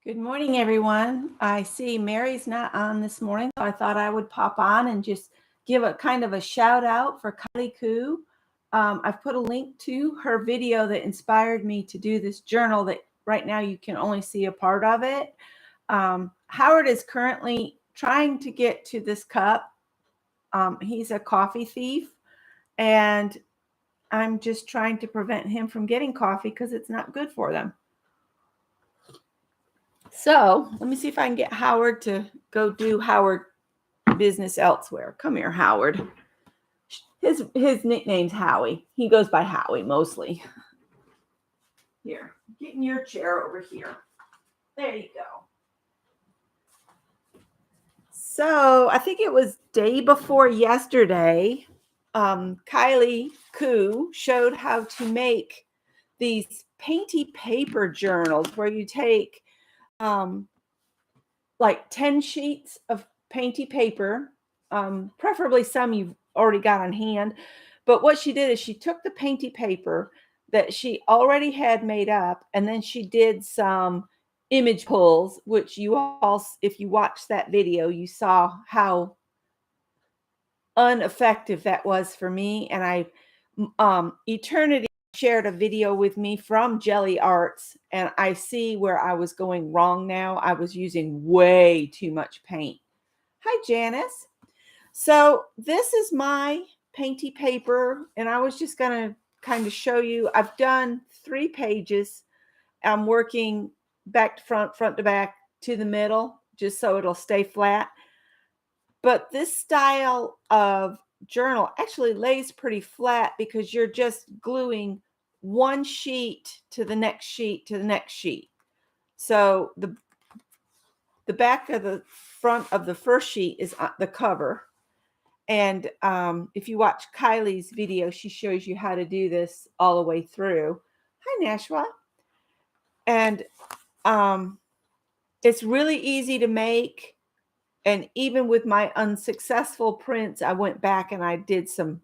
Good morning, everyone. I see Mary's not on this morning, so I thought I would pop on and just give a kind of a shout out for Kylie Koo. I've put a link to her video that inspired me to do this journal that right now you can only see a part of it. Howard is currently trying to get to this cup. He's a coffee thief, and I'm just trying to prevent him from getting coffee because it's not good for them. So let me see if I can get Howard to go do Howard business elsewhere. Come here, Howard. His nickname's Howie. He goes by Howie mostly. Here, get in your chair over here. There you go. So I think it was day before yesterday, Kylie Koo showed how to make these painty paper journals where you take like 10 sheets of painty paper, preferably some you've already got on hand. But what she did is she took the painty paper that she already had made up, and then she did some image pulls, which you all, if you watched that video, you saw how ineffective that was for me. And Eternity shared a video with me from Jelly Arts, and I see where I was going wrong now. I was using way too much paint. Hi, Janice. So this is my painty paper, and I was just going to kind of show you. I've done 3 pages. I'm working back to front, front to back to the middle, just so it'll stay flat. But this style of journal actually lays pretty flat because you're just gluing one sheet to the next sheet to the next sheet. So the back of the front of the first sheet is the cover. And if you watch Kylie's video, she shows you how to do this all the way through. Hi, Nashua. And it's really easy to make. And even with my unsuccessful prints, I went back and I did some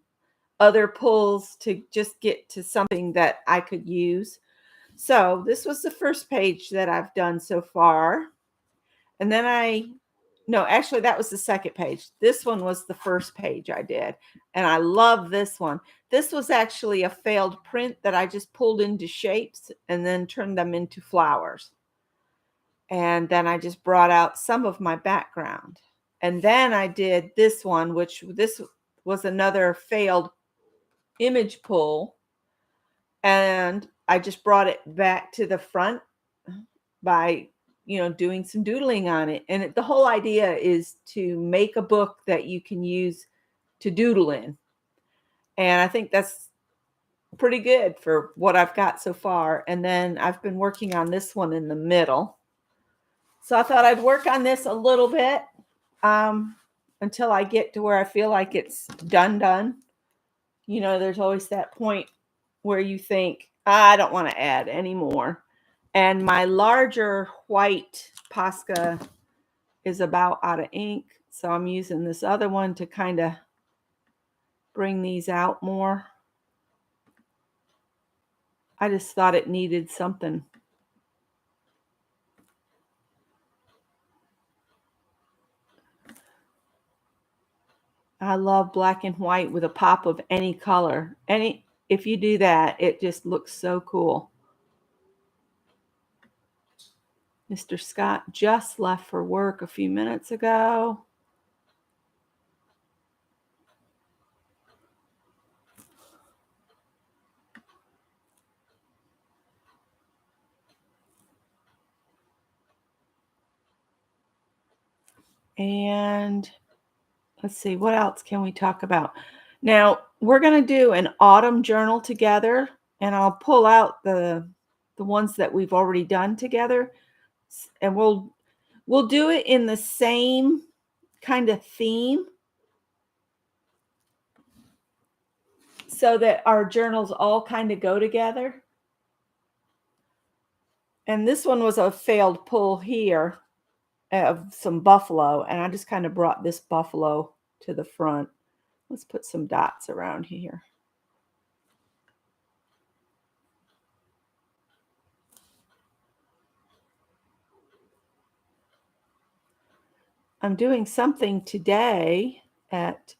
other pulls to just get to something that I could use. So this was the first page that I've done so far. And then actually that was the second page. This one was the first page I did. And I love this one. This was actually a failed print that I just pulled into shapes and then turned them into flowers. And then I just brought out some of my background. And then I did this one, which this was another failed image pull. And I just brought it back to the front by, doing some doodling on it. And the whole idea is to make a book that you can use to doodle in. And I think that's pretty good for what I've got so far. And then I've been working on this one in the middle. So I thought I'd work on this a little bit until I get to where I feel like it's done. There's always that point where you think, I don't want to add anymore. And my larger white Posca is about out of ink. So I'm using this other one to kind of bring these out more. I just thought it needed something. I love black and white with a pop of any color. If you do that, it just looks so cool. Mr. Scott just left for work a few minutes ago. And let's see, what else can we talk about? Now, we're going to do an autumn journal together, and I'll pull out the ones that we've already done together, and we'll do it in the same kind of theme so that our journals all kind of go together. And this one was a failed pull here of some buffalo, and I just kind of brought this buffalo to the front. Let's put some dots around here. I'm doing something today at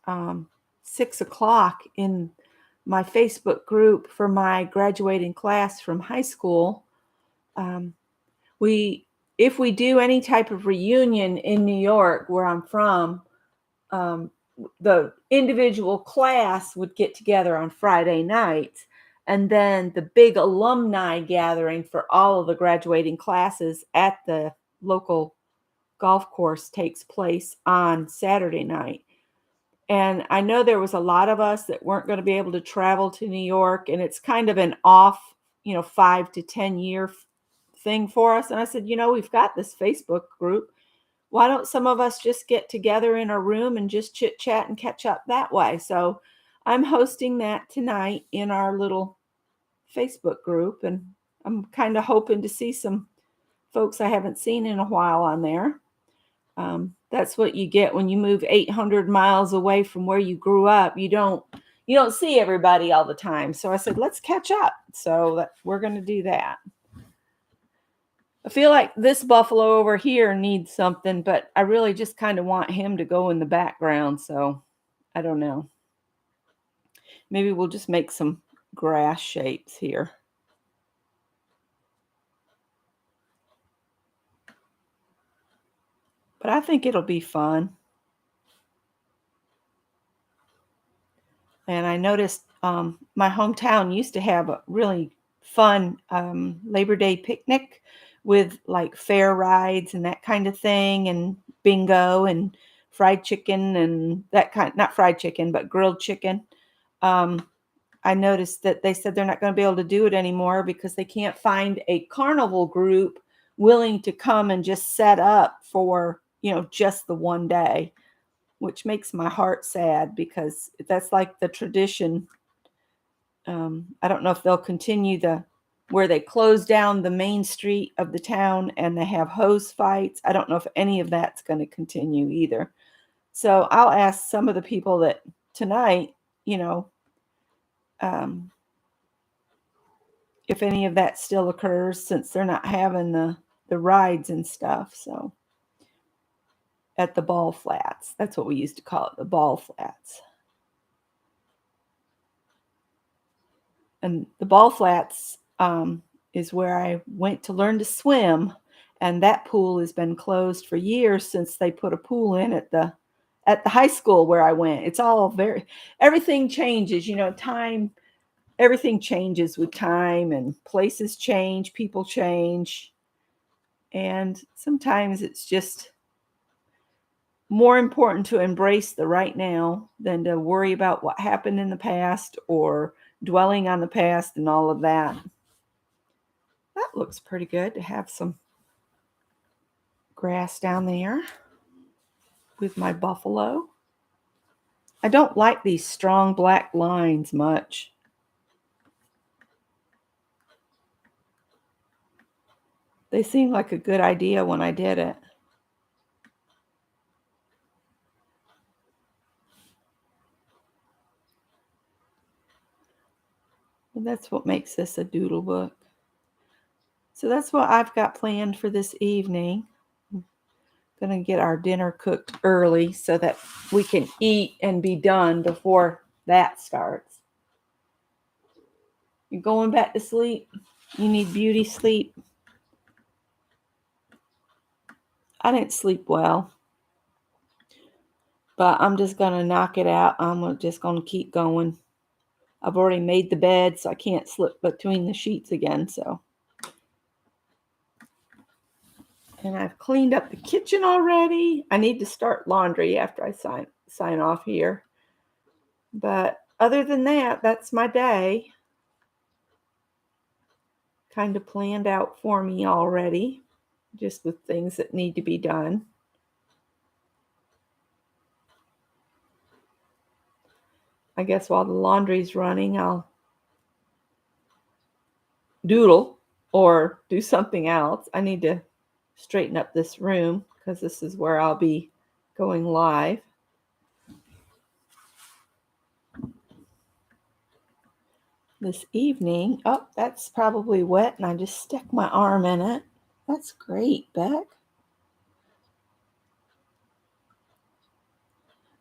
6 o'clock in my Facebook group for my graduating class from high school. Um, we, if we do any type of reunion in New York, where I'm from, um, the individual class would get together on Friday nights, and then the big alumni gathering for all of the graduating classes at the local golf course takes place on Saturday night. And I know there was a lot of us that weren't going to be able to travel to New York, and it's kind of an off, 5 to 10 year thing for us. And I said, we've got this Facebook group. Why don't some of us just get together in a room and just chit chat and catch up that way? So I'm hosting that tonight in our little Facebook group, and I'm kind of hoping to see some folks I haven't seen in a while on there. That's what you get when you move 800 miles away from where you grew up. You don't see everybody all the time. So I said, let's catch up. So we're going to do that. I feel like this buffalo over here needs something, but I really just kind of want him to go in the background. So I don't know. Maybe we'll just make some grass shapes here. But I think it'll be fun. And I noticed my hometown used to have a really fun Labor Day picnic with like fair rides and that kind of thing, and bingo and fried chicken and that kind, not fried chicken, but grilled chicken. Um, I noticed that they said they're not going to be able to do it anymore because they can't find a carnival group willing to come and just set up for, just the one day, which makes my heart sad because that's like the tradition. I don't know if they'll continue where they close down the main street of the town and they have hose fights. I don't know if any of that's going to continue either. So I'll ask some of the people that tonight, um, if any of that still occurs, since they're not having the rides and stuff. So at the ball flats, that's what we used to call it, the ball flats. And the ball flats is where I went to learn to swim, and that pool has been closed for years since they put a pool in at the high school where I went. It's all everything changes, time, everything changes with time, and places change, people change, and sometimes it's just more important to embrace the right now than to worry about what happened in the past or dwelling on the past and all of that. That looks pretty good to have some grass down there with my buffalo. I don't like these strong black lines much. They seemed like a good idea when I did it. And that's what makes this a doodle book. So that's what I've got planned for this evening. I'm going to get our dinner cooked early so that we can eat and be done before that starts. You're going back to sleep? You need beauty sleep? I didn't sleep well, but I'm just going to knock it out. I'm just going to keep going. I've already made the bed, so I can't slip between the sheets again. And I've cleaned up the kitchen already. I need to start laundry after I sign off here. But other than that, that's my day. Kind of planned out for me already, just with things that need to be done. I guess while the laundry's running, I'll doodle or do something else. I need to straighten up this room because this is where I'll be going live. This evening. Oh, that's probably wet and I just stuck my arm in it. That's great, Beck.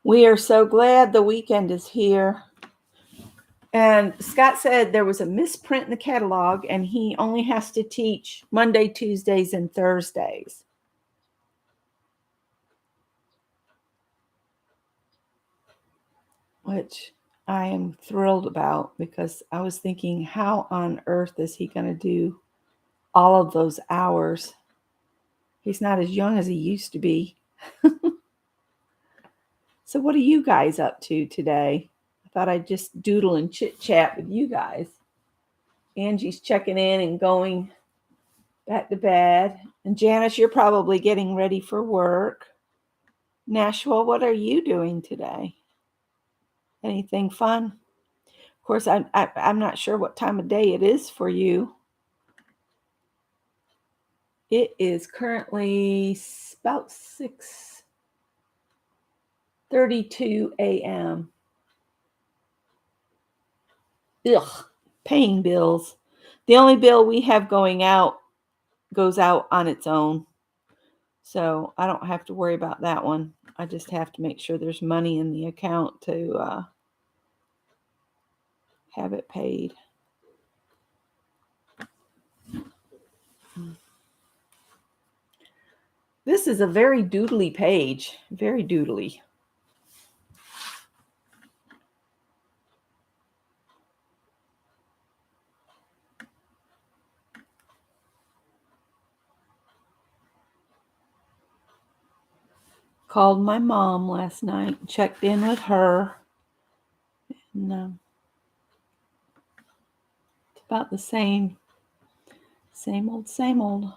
We are so glad the weekend is here. And Scott said there was a misprint in the catalog and he only has to teach Monday, Tuesdays, and Thursdays. Which I am thrilled about because I was thinking, how on earth is he going to do all of those hours? He's not as young as he used to be. So what are you guys up to today? I thought I'd just doodle and chit chat with you guys. Angie's checking in and going back to bed. And Janice, you're probably getting ready for work. Nashua, what are you doing today? Anything fun? Of course, I'm not sure what time of day it is for you. It is currently about 6:32 a.m. Ugh, paying bills. The only bill we have going out goes out on its own. So I don't have to worry about that one. I just have to make sure there's money in the account to have it paid. This is a very doodly page. Very doodly. Called my mom last night, checked in with her. And, it's about the same. Same old, same old.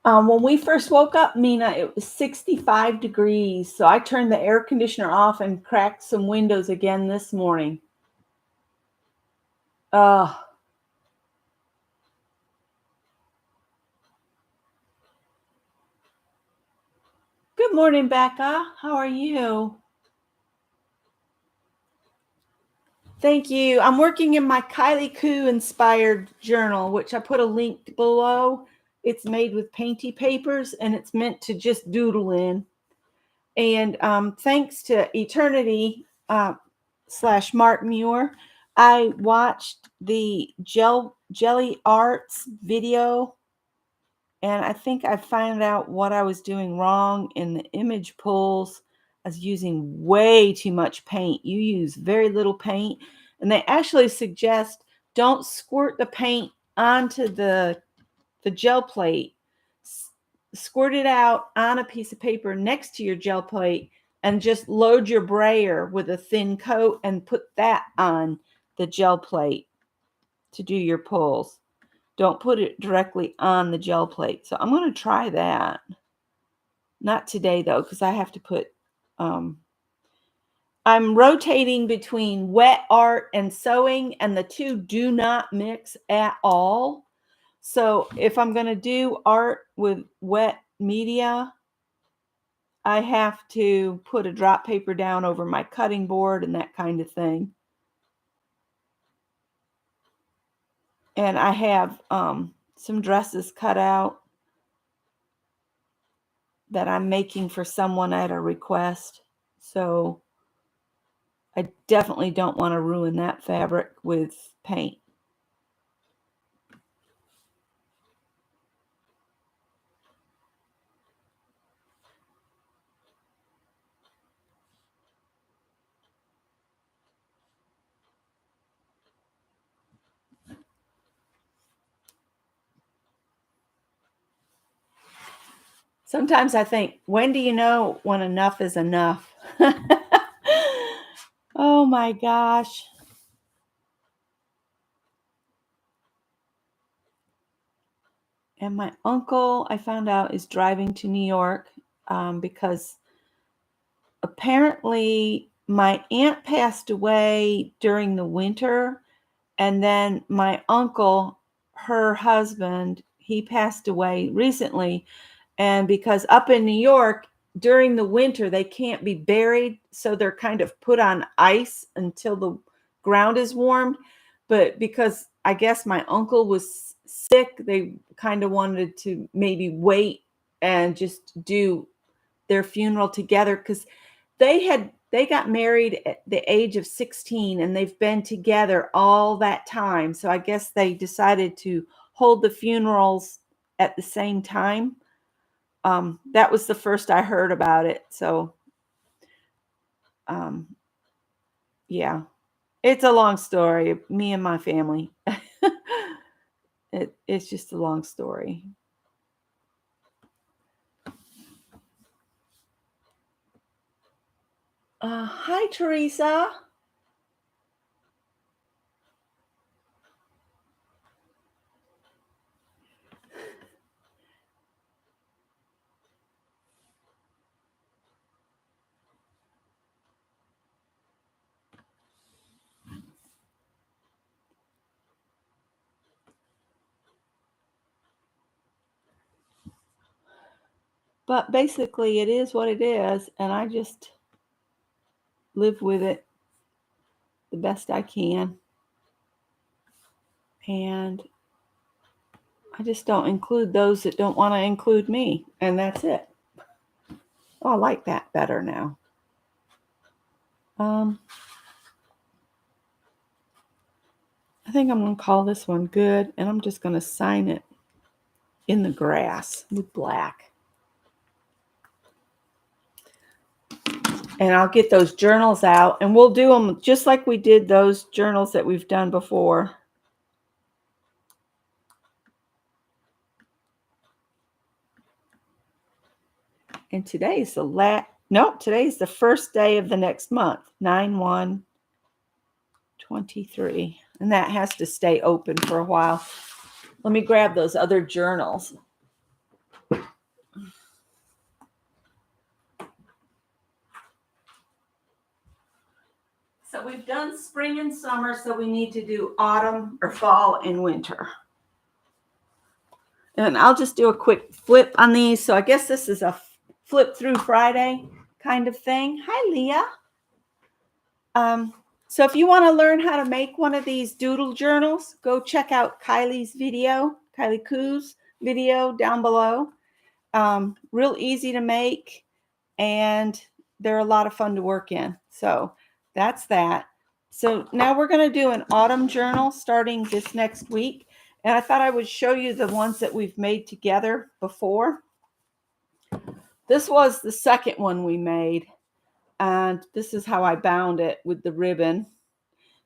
When we first woke up, Mina, it was 65 degrees. So I turned the air conditioner off and cracked some windows again this morning. Good morning, Becca. How are you? Thank you. I'm working in my Kylie Koo inspired journal, which I put a link below. It's made with painty papers and it's meant to just doodle in. And thanks to Eternity / Mark Muir, I watched the Jelly Arts video, and I think I found out what I was doing wrong in the image pulls. I was using way too much paint. You use very little paint, and they actually suggest don't squirt the paint onto the gel plate. Squirt it out on a piece of paper next to your gel plate and just load your brayer with a thin coat and put that on the gel plate to do your pulls. Don't put it directly on the gel plate. So I'm going to try that. Not today though, because I have to put, I'm rotating between wet art and sewing, and the two do not mix at all. So if I'm going to do art with wet media, I have to put a drop paper down over my cutting board and that kind of thing. And I have some dresses cut out that I'm making for someone at a request. So I definitely don't want to ruin that fabric with paint. Sometimes I think, when do you know when enough is enough? Oh my gosh. And my uncle, I found out, is driving to New York because apparently my aunt passed away during the winter. And then my uncle, her husband, he passed away recently. And because up in New York, during the winter, they can't be buried. So they're kind of put on ice until the ground is warmed. But because I guess my uncle was sick, they kind of wanted to maybe wait and just do their funeral together, because they got married at the age of 16 and they've been together all that time. So I guess they decided to hold the funerals at the same time. That was the first I heard about it. So um, yeah, it's a long story. Me and my family. It's just a long story. Hi, Teresa. But basically, it is what it is, and I just live with it the best I can. And I just don't include those that don't want to include me, and that's it. Oh, I like that better now. I think I'm going to call this one good, and I'm just going to sign it in the grass with black. And I'll get those journals out, and we'll do them just like we did those journals that we've done before. And today's today's the first day of the next month, 9/1/23. And that has to stay open for a while. Let me grab those other journals. So we've done spring and summer, so we need to do autumn or fall and winter. And I'll just do a quick flip on these. So I guess this is a flip through Friday kind of thing. Hi, Leah. So if you want to learn how to make one of these doodle journals, go check out Kylie's video, Kylie Koo's video down below. Real easy to make, and they're a lot of fun to work in. So that's that. So now we're going to do an autumn journal starting this next week. And I thought I would show you the ones that we've made together before. This was the second one we made. And this is how I bound it with the ribbon,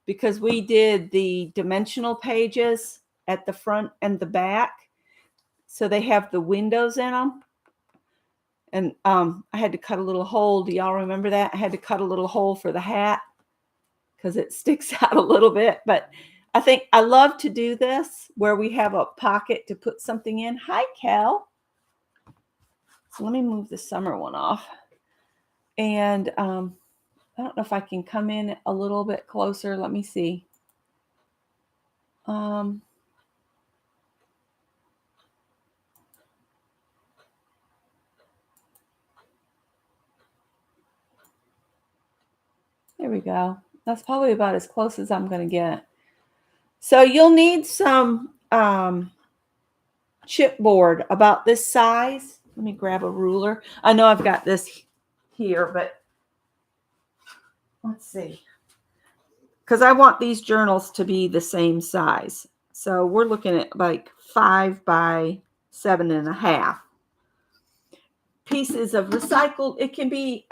because we did the dimensional pages at the front and the back. So they have the windows in them. And I had to cut a little hole. Do y'all remember that? I had to cut a little hole for the hat because it sticks out a little bit. But I think I love to do this where we have a pocket to put something in. Hi, Cal. So let me move the summer one off. And I don't know if I can come in a little bit closer. Let me see. There we go. That's probably about as close as I'm going to get. So you'll need some chipboard about this size. Let me grab a ruler. I know I've got this here, but let's see. Because I want these journals to be the same size. So we're looking at like 5 by 7.5 pieces of recycled. It can be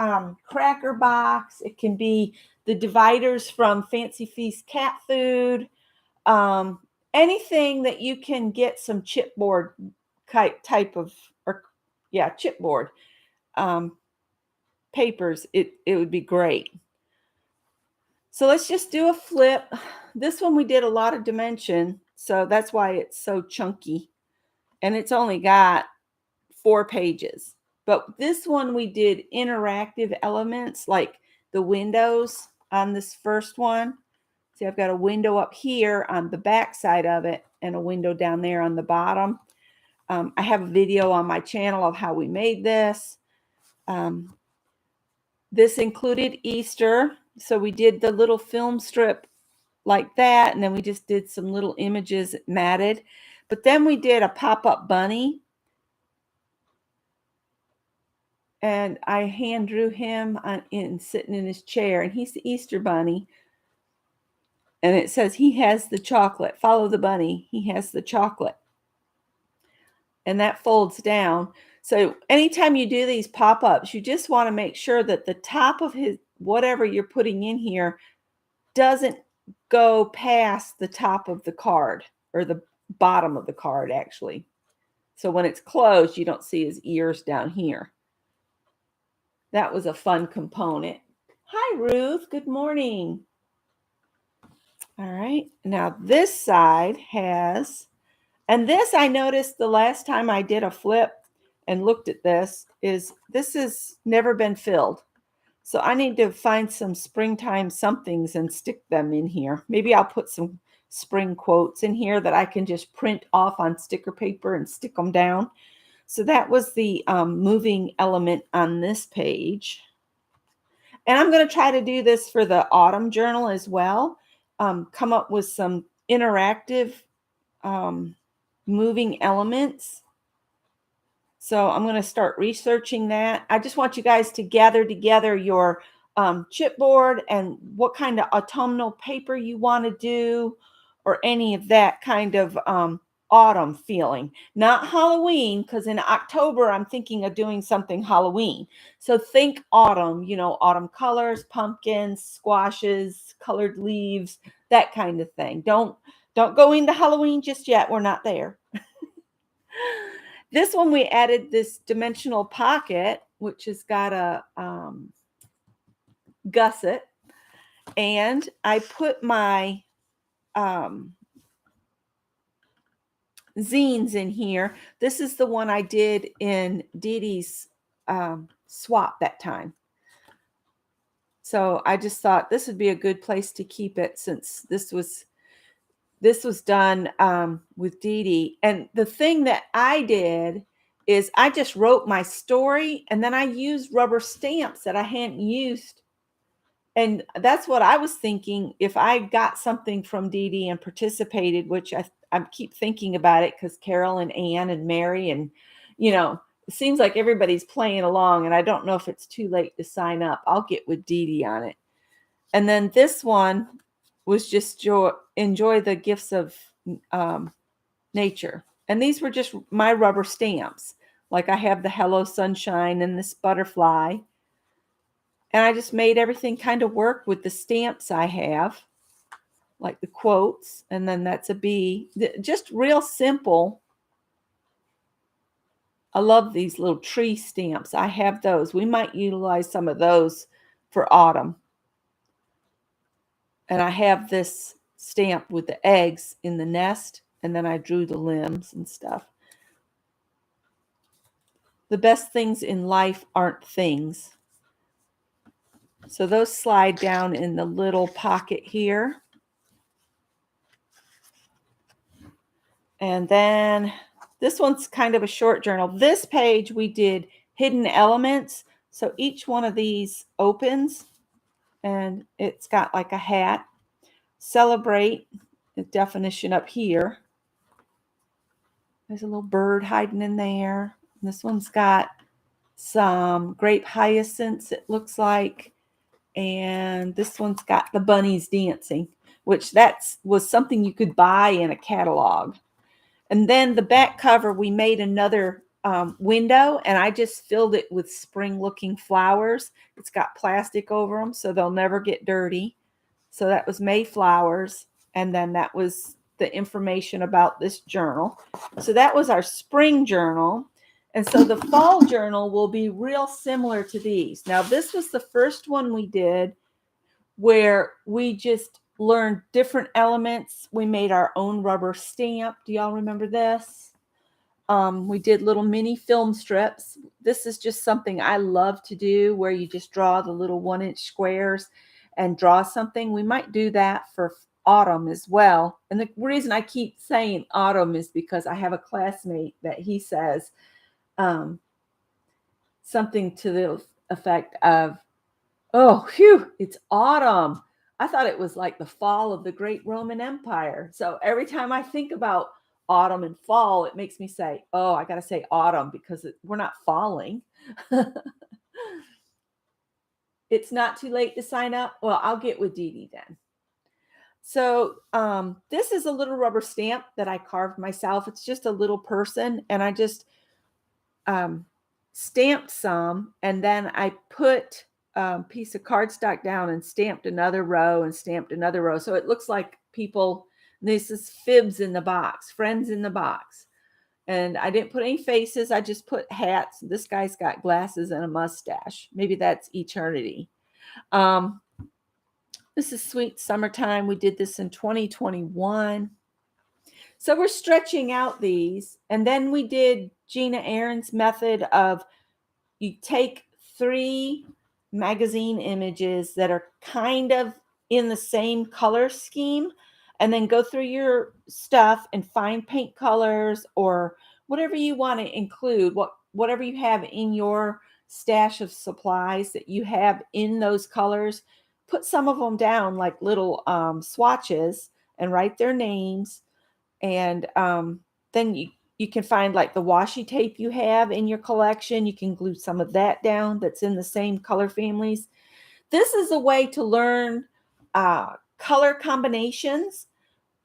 cracker box. It can be the dividers from Fancy Feast cat food. Anything that you can get some chipboard type of, or yeah, chipboard papers, it would be great. So let's just do a flip. This one we did a lot of dimension, so that's why it's so chunky. And it's only got 4 pages. But this one we did interactive elements like the windows on this first one. See, I've got a window up here on the back side of it and a window down there on the bottom. I have a video on my channel of how we made this. This included Easter. So we did the little film strip like that. And then we just did some little images matted. But then we did a pop-up bunny. And I hand drew him sitting in his chair. And he's the Easter bunny. And it says he has the chocolate. Follow the bunny. He has the chocolate. And that folds down. So anytime you do these pop-ups, you just want to make sure that the top of his, whatever you're putting in here, doesn't go past the top of the card, or the bottom of the card actually. So when it's closed, you don't see his ears down here. That was a fun component. Hi, Ruth. Good morning. All right. Now this side has, and this I noticed the last time I did a flip and looked at this has never been filled. So I need to find some springtime somethings and stick them in here. Maybe I'll put some spring quotes in here that I can just print off on sticker paper and stick them down. So that was the moving element on this page. And I'm going to try to do this for the autumn journal as well. Come up with some interactive moving elements. So I'm going to start researching that. I just want you guys to gather together your chipboard and what kind of autumnal paper you want to do, or any of that kind of autumn feeling. Not Halloween, because in October I'm thinking of doing something Halloween. So think autumn, you know, autumn colors, pumpkins, squashes, colored leaves, that kind of thing. Don't go into Halloween just yet. We're not there. This one we added this dimensional pocket, which has got a gusset, and I put my zines in here. This is the one I did in Dee Dee's swap that time. So I just thought this would be a good place to keep it, since this was done with Dee Dee. And the thing that I did is I just wrote my story, and then I used rubber stamps that I hadn't used. And that's what I was thinking. If I got something from Dee Dee and participated, which I keep thinking about it, because Carol and Ann and Mary, and, you know, it seems like everybody's playing along, and I don't know if it's too late to sign up. I'll get with Dee Dee on it. And then this one was just enjoy the gifts of nature. And these were just my rubber stamps. Like I have the Hello Sunshine and this butterfly. And I just made everything kind of work with the stamps I have, like the quotes. And then that's a bee. Just real simple. I love these little tree stamps. I have those. We might utilize some of those for autumn. And I have this stamp with the eggs in the nest, and then I drew the limbs and stuff. The best things in life aren't things. So those slide down in the little pocket here. And then this one's kind of a short journal. This page we did hidden elements. So each one of these opens, and it's got like a hat. Celebrate, the definition up here. There's a little bird hiding in there. This one's got some grape hyacinths, it looks like. And this one's got the bunnies dancing, which was something you could buy in a catalog. And then the back cover, we made another window, and I just filled it with spring-looking flowers. It's got plastic over them, so they'll never get dirty. So that was Mayflowers, and then that was the information about this journal. So that was our spring journal. And so the fall journal will be real similar to these. Now, this was the first one we did where we just learned different elements. We made our own rubber stamp. Do y'all remember this? We did little mini film strips. This is just something I love to do, where you just draw the little 1-inch squares and draw something. We might do that for autumn as well. And the reason I keep saying autumn is because I have a classmate that he says something to the effect of, "Oh, phew, it's autumn. I thought it was like the fall of the great Roman Empire." So every time I think about autumn and fall, it makes me say, "Oh, I got to say autumn because we're not falling." It's not too late to sign up. Well, I'll get with Dee Dee then. So this is a little rubber stamp that I carved myself. It's just a little person, and I just stamped some, and then I put piece of cardstock down and stamped another row and stamped another row. So it looks like people, this is fibs in the box, friends in the box. And I didn't put any faces. I just put hats. This guy's got glasses and a mustache. Maybe that's eternity. This is Sweet Summertime. We did this in 2021. So we're stretching out these. And then we did Gina Aaron's method of, you take 3 magazine images that are kind of in the same color scheme, and then go through your stuff and find paint colors or whatever you want to include, whatever you have in your stash of supplies that you have in those colors. Put some of them down like little swatches and write their names. And then you can find like the washi tape you have in your collection. You can glue some of that down that's in the same color families. This is a way to learn color combinations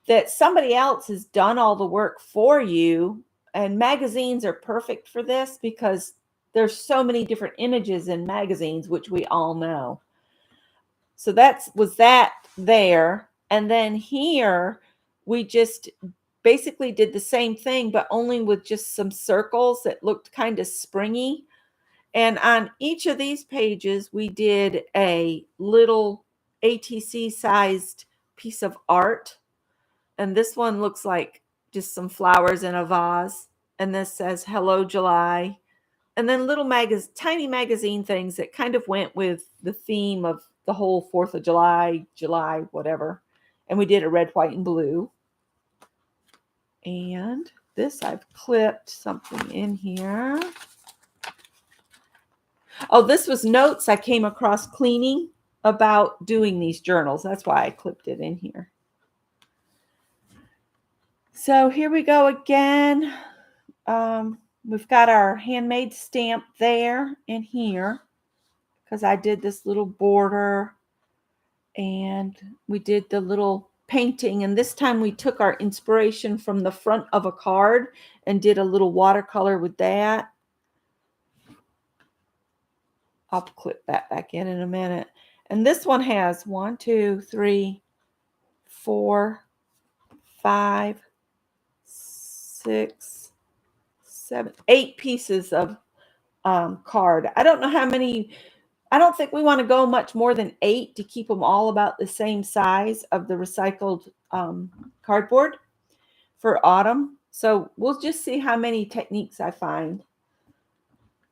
that somebody else has done all the work for you. And magazines are perfect for this because there's so many different images in magazines, which we all know. So was that there. And then here we just basically did the same thing, but only with just some circles that looked kind of springy. And on each of these pages, we did a little ATC sized piece of art. And this one looks like just some flowers in a vase. And this says, "Hello, July." And then little tiny magazine things that kind of went with the theme of the whole 4th of July, whatever. And we did a red, white, and blue. And this, I've clipped something in here. Oh, this was notes I came across cleaning about doing these journals. That's why I clipped it in here. So here we go again. We've got our handmade stamp there and here because I did this little border, and we did the little painting. And this time we took our inspiration from the front of a card and did a little watercolor with that. I'll clip that back in a minute. And this one has 1, 2, 3, 4, 5, 6, 7, 8 pieces of card. I don't know how many. I don't think we want to go much more than 8 to keep them all about the same size of the recycled cardboard for autumn. So we'll just see how many techniques I find.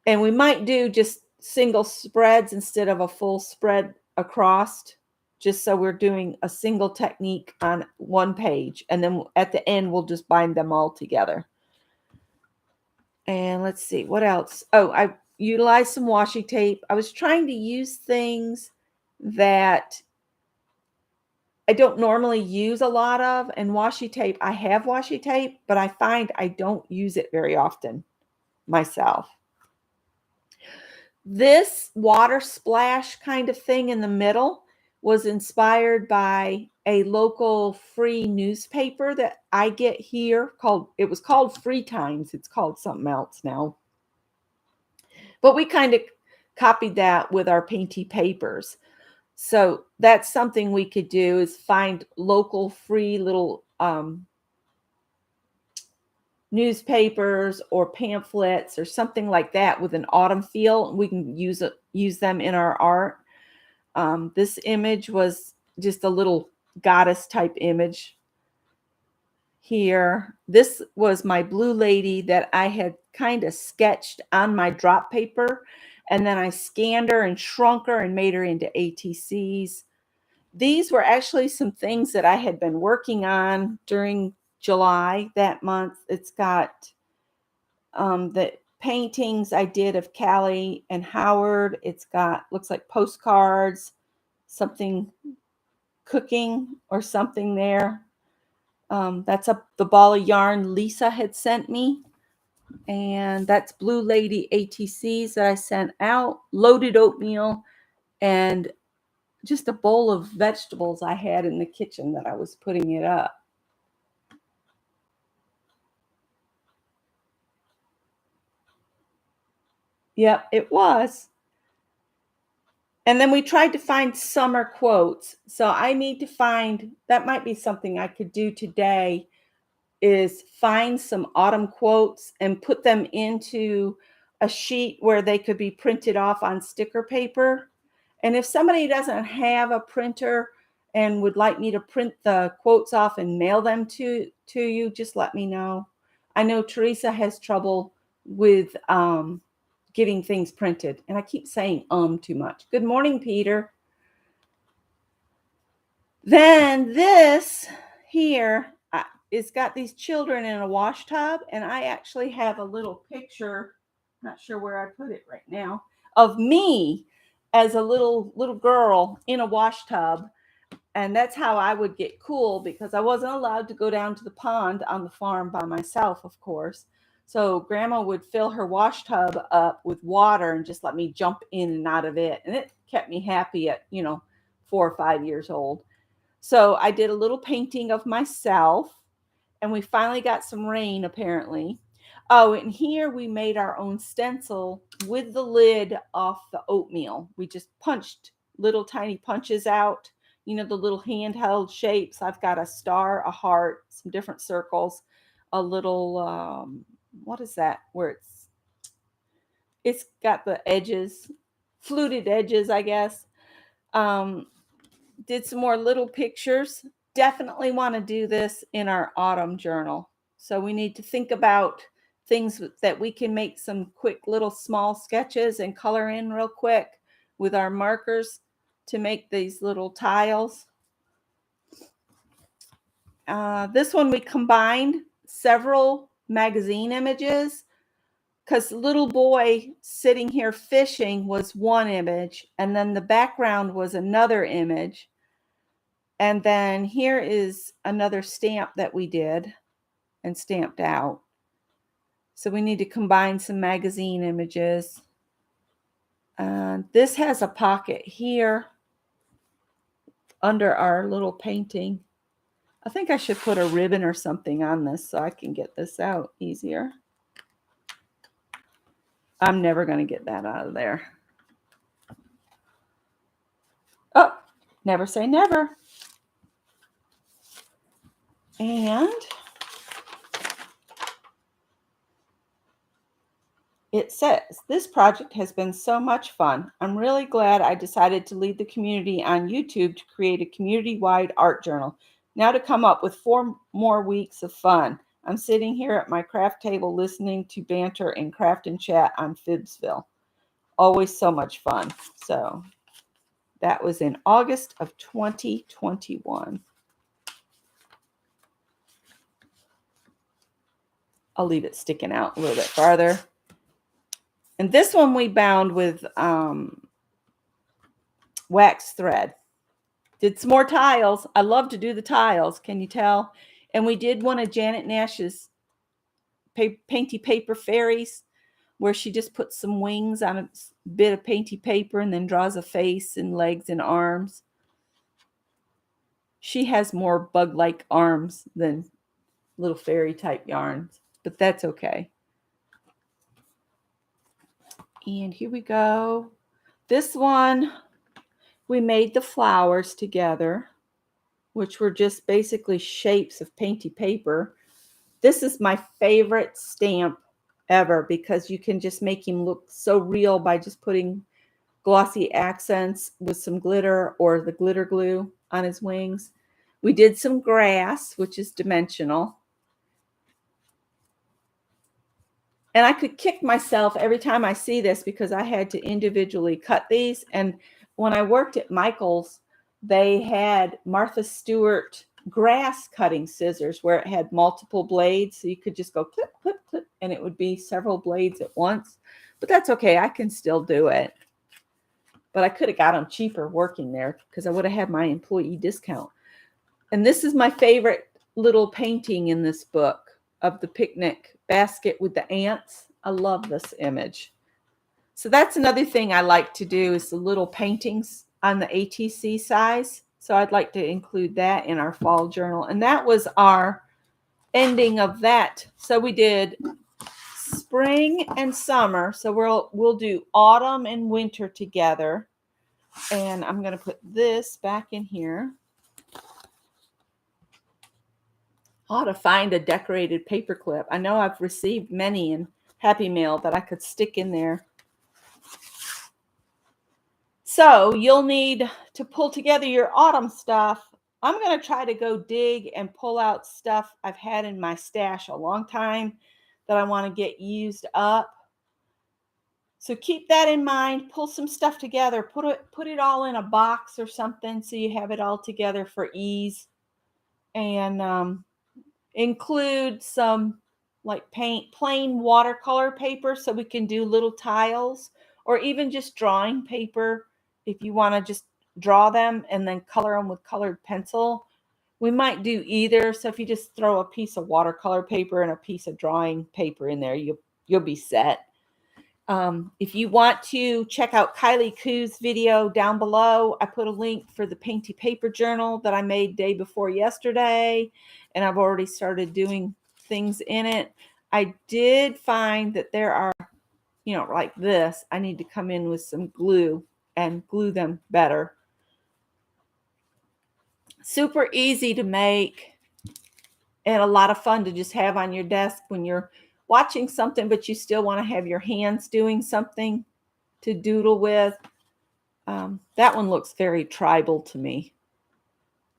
And we might do just single spreads instead of a full spread across, just so we're doing a single technique on one page. And then at the end, we'll just bind them all together. And let's see, what else? Oh, I utilized some washi tape. I was trying to use things that I don't normally use a lot of. And washi tape, I have washi tape, but I find I don't use it very often myself. This water splash kind of thing in the middle was inspired by a local free newspaper that I get here it was called Free Times. It's called something else now. But we kind of copied that with our painty papers. So that's something we could do, is find local free little newspapers or pamphlets or something like that with an autumn feel. We can use them in our art. This image was just a little goddess type image here. This was my blue lady that I had kind of sketched on my drop paper, and then I scanned her and shrunk her and made her into ATCs. These were actually some things that I had been working on during July that month. It's got the paintings I did of Callie and Howard. It's got, looks like postcards, something cooking or something there. That's the ball of yarn Lisa had sent me. And that's Blue Lady ATCs that I sent out, loaded oatmeal, and just a bowl of vegetables I had in the kitchen that I was putting it up. Yep, it was. And then we tried to find summer quotes. So I need to find, that might be something I could do today, is find some autumn quotes and put them into a sheet where they could be printed off on sticker paper. And if somebody doesn't have a printer and would like me to print the quotes off and mail them to you, just let me know. I know Teresa has trouble with getting things printed. And I keep saying too much. Good morning, Peter. Then this here, it's got these children in a wash tub, and I actually have a little picture, not sure where I put it right now, of me as a little girl in a wash tub. And that's how I would get cool, because I wasn't allowed to go down to the pond on the farm by myself, of course. So grandma would fill her wash tub up with water and just let me jump in and out of it. And it kept me happy at, 4 or 5 years old. So I did a little painting of myself, and we finally got some rain apparently. Oh, and here we made our own stencil with the lid off the oatmeal. We just punched little tiny punches out, the little handheld shapes. I've got a star, a heart, some different circles, a little, what is that? Where it's got the edges, fluted edges, I guess. Did some more little pictures. Definitely want to do this in our autumn journal. So we need to think about things that we can make some quick little small sketches and color in real quick with our markers to make these little tiles. This one we combined several magazine images, because little boy sitting here fishing was one image, and then the background was another image. And then here is another stamp that we did and stamped out. So we need to combine some magazine images. This has a pocket here under our little painting. I think I should put a ribbon or something on this so I can get this out easier. I'm never going to get that out of there. Oh, never say never. And it says, this project has been so much fun. I'm really glad I decided to lead the community on YouTube to create a community-wide art journal. Now to come up with 4 more weeks of fun. I'm sitting here at my craft table listening to banter and craft and chat on Fibsville. Always so much fun. So that was in August of 2021. I'll leave it sticking out a little bit farther. And this one we bound with wax thread. Did some more tiles. I love to do the tiles, can you tell? And we did one of Janet Nash's painty paper fairies, where she just puts some wings on a bit of painty paper and then draws a face and legs and arms. She has more bug-like arms than little fairy type yarns, but that's okay. And here we go. This one, we made the flowers together, which were just basically shapes of painty paper. This is my favorite stamp ever because you can just make him look so real by just putting glossy accents with some glitter or the glitter glue on his wings. We did some grass, which is dimensional. And I could kick myself every time I see this because I had to individually cut these. And when I worked at Michael's, they had Martha Stewart grass cutting scissors where it had multiple blades. So you could just go clip, clip, clip, and it would be several blades at once. But that's okay. I can still do it. But I could have got them cheaper working there because I would have had my employee discount. And this is my favorite little painting in this book of the picnic basket with the ants. I love this image. So that's another thing I like to do is the little paintings on the ATC size. So I'd like to include that in our fall journal. And that was our ending of that. So we did spring and summer. So we'll do autumn and winter together. And I'm going to put this back in here. I ought to find a decorated paper clip. I know I've received many in Happy Mail that I could stick in there. So you'll need to pull together your autumn stuff. I'm going to try to go dig and pull out stuff I've had in my stash a long time that I want to get used up. So keep that in mind. Pull some stuff together. Put it all in a box or something so you have it all together for ease. And include some like plain watercolor paper so we can do little tiles, or even just drawing paper if you want to just draw them and then color them with colored pencil. We might do either. So if you just throw a piece of watercolor paper and a piece of drawing paper in there, you'll be set. If you want to check out Kylie Koo's video down below, I put a link for the Painty Paper Journal that I made day before yesterday, and I've already started doing things in it. I did find that there are, like this, I need to come in with some glue and glue them better. Super easy to make and a lot of fun to just have on your desk when you're watching something, but you still want to have your hands doing something to doodle with. That one looks very tribal to me.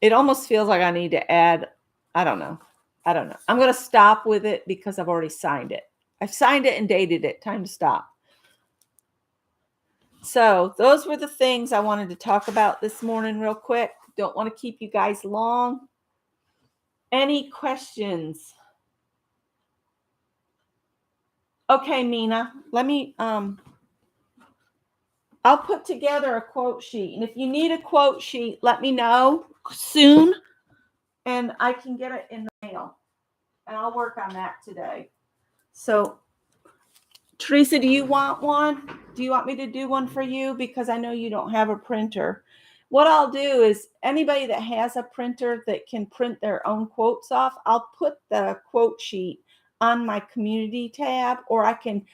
It almost feels like I need to add, I don't know. I'm going to stop with it because I've already signed it. I've signed it and dated it. Time to stop. So those were the things I wanted to talk about this morning real quick. Don't want to keep you guys long. Any questions? Okay, Mina, let me, I'll put together a quote sheet. And if you need a quote sheet, let me know soon and I can get it in the mail. And I'll work on that today. So, Teresa, do you want one? Do you want me to do one for you? Because I know you don't have a printer. What I'll do is anybody that has a printer that can print their own quotes off, I'll put the quote sheet on my community tab, or I can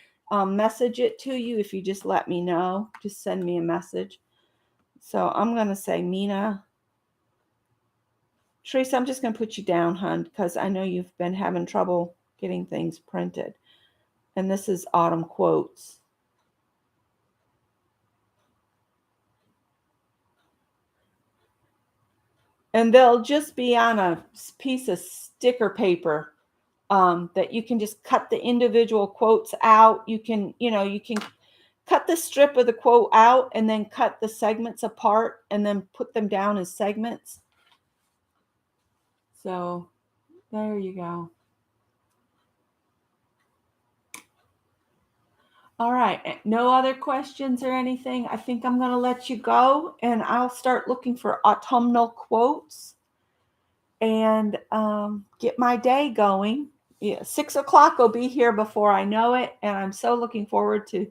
message it to you if you just let me know. Just send me a message. So I'm going to say, Mina. Teresa, I'm just going to put you down, hon, because I know you've been having trouble getting things printed. And this is Autumn Quotes. And they'll just be on a piece of sticker paper that you can just cut the individual quotes out. You can cut the strip of the quote out and then cut the segments apart and then put them down as segments. So there you go. All right. No other questions or anything. I think I'm going to let you go and I'll start looking for autumnal quotes and get my day going. Yeah, 6:00 will be here before I know it. And I'm so looking forward to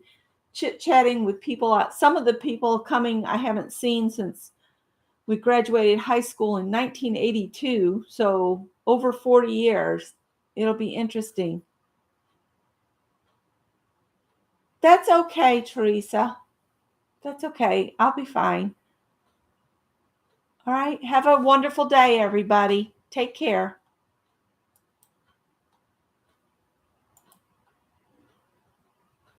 chit-chatting with people. Some of the people coming I haven't seen since we graduated high school in 1982. So over 40 years. It'll be interesting. That's okay, Teresa. That's okay. I'll be fine. All right. Have a wonderful day, everybody. Take care.